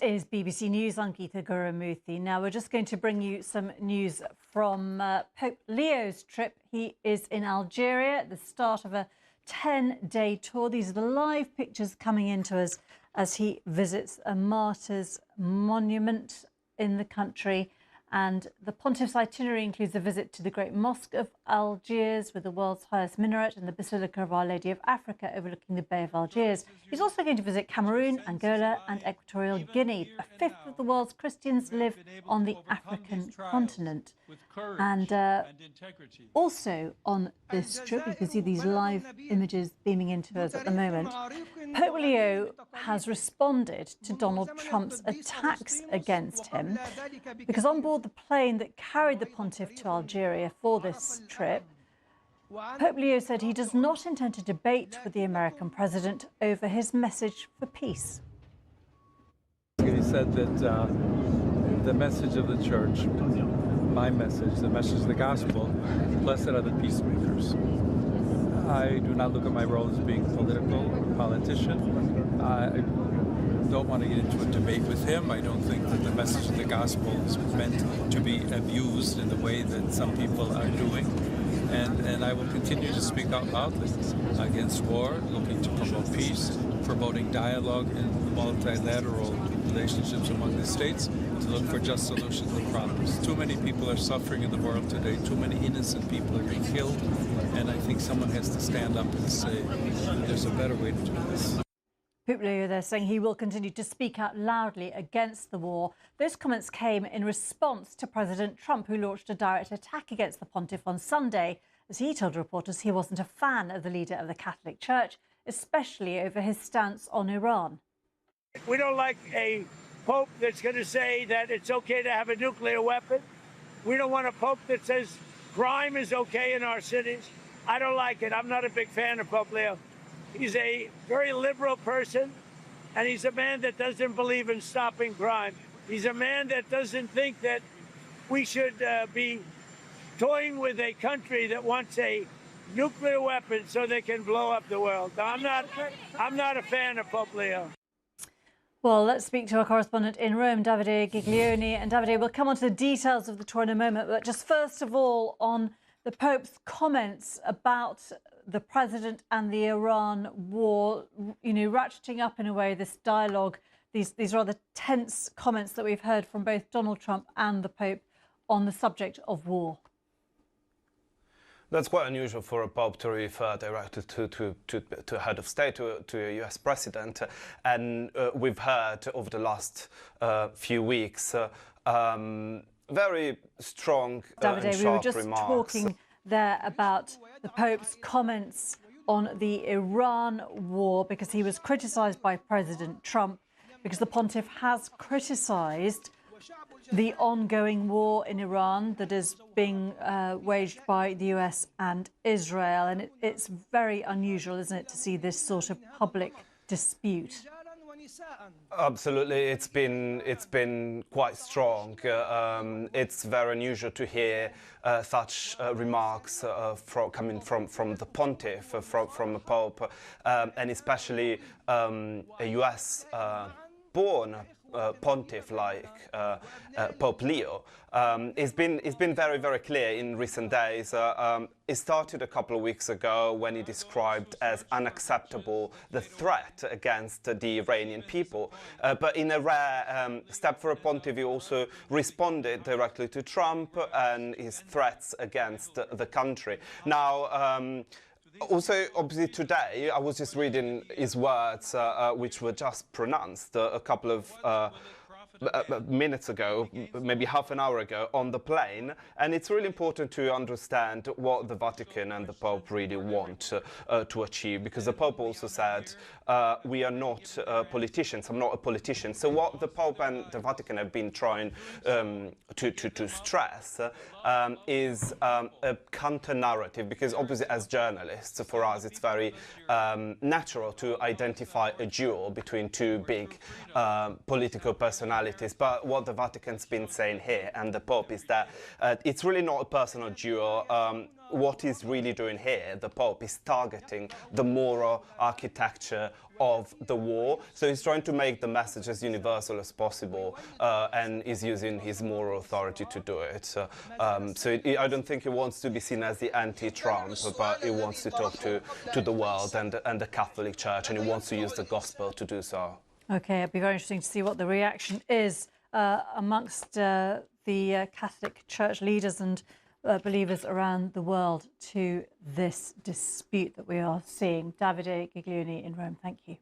is BBC News. I'm Geetha Gurumurthy. Now, we're just going to bring you some news from Pope Leo's trip. He is in Algeria at the start of a 10-day tour. These are the live pictures coming into us as he visits a martyrs' monument in the country. And the Pontiff's itinerary includes a visit to the Great Mosque of Algiers with the world's highest minaret and the Basilica of Our Lady of Africa overlooking the Bay of Algiers. He's also going to visit Cameroon, Angola and Equatorial Guinea. A fifth of the world's Christians live on the African continent. And also on this trip, you can see these live images beaming into us at the moment. Pope Leo has responded to Donald Trump's attacks against him because on board the plane that carried the Pontiff to Algeria for this trip, Pope Leo said he does not intend to debate with the American president over his message for peace. He said that the message of the church, my message, the message of the gospel, blessed are the peacemakers. I do not look at my role as being political or politician. I don't want to get into a debate with him. I don't think that the message of the gospel is meant to be abused in the way that some people are doing. And I will continue to speak out loudly against war, looking to promote peace, promoting dialogue in multilateral relationships among the states, to look for just solutions to problems. Too many people are suffering in the world today. Too many innocent people are being killed. And I think someone has to stand up and say, there's a better way to do this. Pope Leo there saying he will continue to speak out loudly against the war. Those comments came in response to President Trump, who launched a direct attack against the Pontiff on Sunday, as he told reporters he wasn't a fan of the leader of the Catholic Church, especially over his stance on Iran. We don't like a pope that's going to say that it's okay to have a nuclear weapon. We don't want a pope that says crime is okay in our cities. I don't like it. I'm not a big fan of Pope Leo. He's a very liberal person, and he's a man that doesn't believe in stopping crime. He's a man that doesn't think that we should be toying with a country that wants a nuclear weapon so they can blow up the world. I'm not a fan of Pope Leo. Well, let's speak to our correspondent in Rome, Davide Giglioni. And Davide, we'll come on to the details of the tour in a moment, but just first of all, on the Pope's comments about the president and the Iran war, you know, ratcheting up in a way this dialogue, these rather tense comments that we've heard from both Donald Trump and the Pope on the subject of war. That's quite unusual for a pope to refer directly to head of state, to a US president. And we've heard over the last few weeks very strong Davide, and sharp we were just remarks. talking there about the Pope's comments on the Iran war because he was criticised by President Trump because the Pontiff has criticised the ongoing war in Iran that is being waged by the US and Israel. And it's very unusual, isn't it, to see this sort of public dispute? Absolutely, it's been quite strong. It's very unusual to hear such remarks coming from the Pontiff, from the Pope, and especially a US born Pontiff like Pope Leo. It's been very, very clear in recent days. It started a couple of weeks ago when he described as unacceptable the threat against the Iranian people. But in a rare step for a Pontiff, he also responded directly to Trump and his threats against the country. Now, also, obviously, today, I was just reading his words, which were just pronounced a couple of minutes ago, maybe half an hour ago, on the plane. And it's really important to understand what the Vatican and the Pope really want to achieve, because the Pope also said, we are not politicians, I'm not a politician. So what the Pope and the Vatican have been trying to stress is a counter-narrative, because obviously as journalists, for us, it's very natural to identify a duel between two big political personalities personalities, but what the Vatican's been saying here and the Pope is that it's really not a personal duel. What he's really doing here, the Pope, is targeting the moral architecture of the war. So he's trying to make the message as universal as possible and is using his moral authority to do it. So I don't think he wants to be seen as the anti-Trump, but he wants to talk to the world and the Catholic Church, and he wants to use the gospel to do so. OK, it'll be very interesting to see what the reaction is amongst the Catholic Church leaders and believers around the world to this dispute that we are seeing. Davide Giglioni in Rome, thank you.